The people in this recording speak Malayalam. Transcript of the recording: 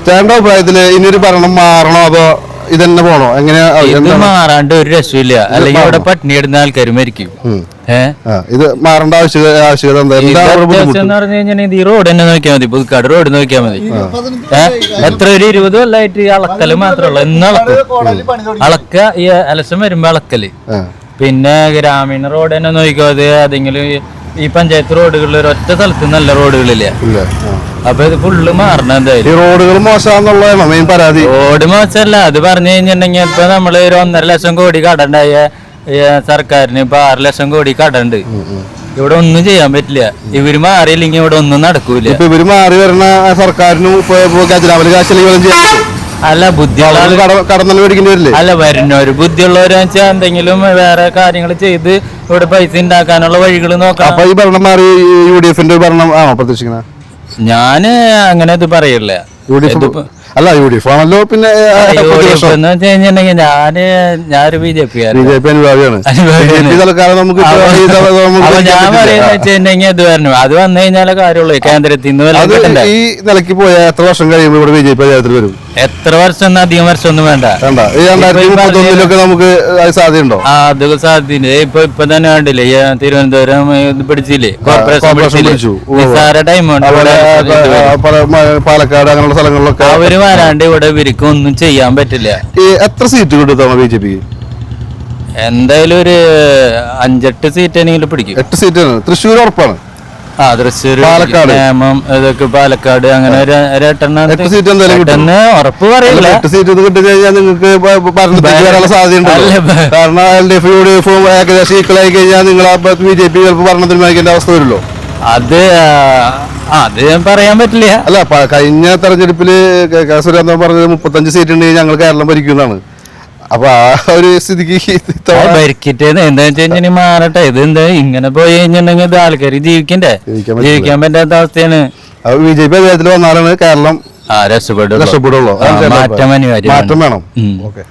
ചേട്ടന്റെ അഭിപ്രായത്തില് ഇനിയൊരു ഭരണം മാറണോ അതോ ഇതന്നെ പോണോ? എങ്ങനെയാ? ഇത് മാറാണ്ട് ഒരു രസമില്ല, അല്ലെങ്കിൽ ഇവിടെ പട്ടിണി ഇടുന്ന ആൾക്കാർ മരിക്കും. ഇത് മാറേണ്ട ആവശ്യകത എന്ന് പറഞ്ഞു കഴിഞ്ഞാൽ ഈ റോഡ് തന്നെ നോക്കിയാൽ മതി, പുതുക്കാട് റോഡ് നോക്കിയാൽ മതി. എത്ര ഒരു 20 കൊല്ലമായിട്ട് അളക്കല് മാത്രമല്ല, ഇന്ന് അളക്ക ഈ അലസം വരുമ്പോ അളക്കല്. പിന്നെ ഗ്രാമീണ റോഡ് തന്നെ നോക്കിയോ, അത് അതെങ്കിലും ഈ പഞ്ചായത്ത് റോഡുകളിൽ ഒരൊറ്റ സ്ഥലത്ത് നല്ല റോഡുകളില്ല. അപ്പൊ ഇത് ഫുള്ള് മാറണം എന്തായാലും. റോഡുകൾ മോശമാണെന്നുള്ളതാണ് മെയിൻ പരാതി. റോഡ് മോശമല്ല, അത് പറഞ്ഞു കഴിഞ്ഞിട്ടുണ്ടെങ്കിൽ ഇപ്പൊ നമ്മള് ഒരു 1.5 ലക്ഷം കോടി കടണ്ടായ സർക്കാരിന് ഇപ്പൊ 6 ലക്ഷം കോടി കടണ്ട്. ഇവിടെ ഒന്നും ചെയ്യാൻ പറ്റില്ല. ഇവര് മാറിയില്ലെങ്കിൽ ഇവിടെ ഒന്നും നടക്കൂല. ഇവര് മാറി വരുന്ന സർക്കാരിനും അല്ല ബുദ്ധിയുള്ള അല്ല വരുന്നവര് ബുദ്ധിയുള്ളവരെന്ന് വെച്ചാൽ എന്തെങ്കിലും വേറെ കാര്യങ്ങൾ ചെയ്ത് ഇവിടെ പൈസ ഉണ്ടാക്കാനുള്ള വഴികൾ നോക്കാം. അപ്പൊ ഈ ഭരണം മാറി UDF-ന്റെ ഭരണം ആണോ പ്രതീക്ഷിക്കുന്നത്? ഞാന് അങ്ങനെ ഇത് പറയില്ല. അല്ല UDF ആണല്ലോ. പിന്നെ എന്ന് വെച്ച് കഴിഞ്ഞിട്ടുണ്ടെങ്കിൽ ഞാനൊരു BJP അനുഭാവിയാണ്. ഞാൻ പറയുന്ന വെച്ചിട്ടുണ്ടെങ്കിൽ ഇത് വരണം. അത് വന്നു കഴിഞ്ഞാലേ കാര്യമുള്ളൂ. കേന്ദ്രത്തിൽ നിന്ന് ഈ നിലയ്ക്ക് പോയാൽ എത്ര വർഷം കഴിയുമ്പോൾ ഇവിടെ BJP അധികാരത്തിൽ വരും? എത്ര വർഷം? അധികം വർഷം ഒന്നും വേണ്ട. 2031 നമുക്ക് സാധ്യതയുണ്ടോ? അത് സാധ്യത. ഇപ്പൊ തന്നെ കണ്ടില്ലേ, തിരുവനന്തപുരം പിടിച്ചില്ലേ, കോർപ്പറേഷൻ പിടിച്ചു. നിസ്സാര ടൈം പാലക്കാട് അങ്ങനെയുള്ള സ്ഥലങ്ങളിലൊക്കെ അവര് വരാണ്ട് ഇവിടെ ഇവർക്ക് ഒന്നും ചെയ്യാൻ പറ്റില്ല. എത്ര സീറ്റ് കിട്ടും BJP? എന്തായാലും ഒരു 5-8 സീറ്റ് എങ്കിലും പിടിക്കും. 8 സീറ്റ്. തൃശ്ശൂർ ഉറപ്പാണ്. തൃശ്ശൂർ, പാലക്കാട്, ഇതൊക്കെ പാലക്കാട് അങ്ങനെ ഉറപ്പ് പറയില്ല. 8 സീറ്റ് കിട്ടി കഴിഞ്ഞാൽ നിങ്ങൾക്ക് വരാനുള്ള സാധ്യതയുണ്ട്. കാരണം LDF UDF ഏകദേശം ഈക്വലായി കഴിഞ്ഞാൽ നിങ്ങൾ BJP ചിലപ്പോൾ ഭരണത്തിൽ വഹിക്കേണ്ട അവസ്ഥ വരുമല്ലോ. അത് പറയാൻ പറ്റില്ല. അല്ല, കഴിഞ്ഞ തെരഞ്ഞെടുപ്പില് സുരേന്ദ്രൻ പറഞ്ഞത് 35 സീറ്റ് ഉണ്ടെങ്കിൽ ഞങ്ങൾ കേരളം ഭരിക്കുന്നതാണ്. അപ്പൊ ആ ഒരു സ്ഥിതിക്ക് ഭരിക്കട്ടെ. എന്താ വെച്ചാൽ മാറട്ടെ. ഇത് എന്താ ഇങ്ങനെ പോയി കഴിഞ്ഞിട്ടുണ്ടെങ്കിൽ ഇത് ആൾക്കാർ ജീവിക്കാൻ പറ്റാത്ത അവസ്ഥയാണ്. BJP അധികാരത്തിൽ വന്നാലാണ് കേരളം രക്ഷപ്പെടുള്ളൂ. മാറ്റം അനിവാര്യം. മാറ്റം വേണം. ഓക്കെ.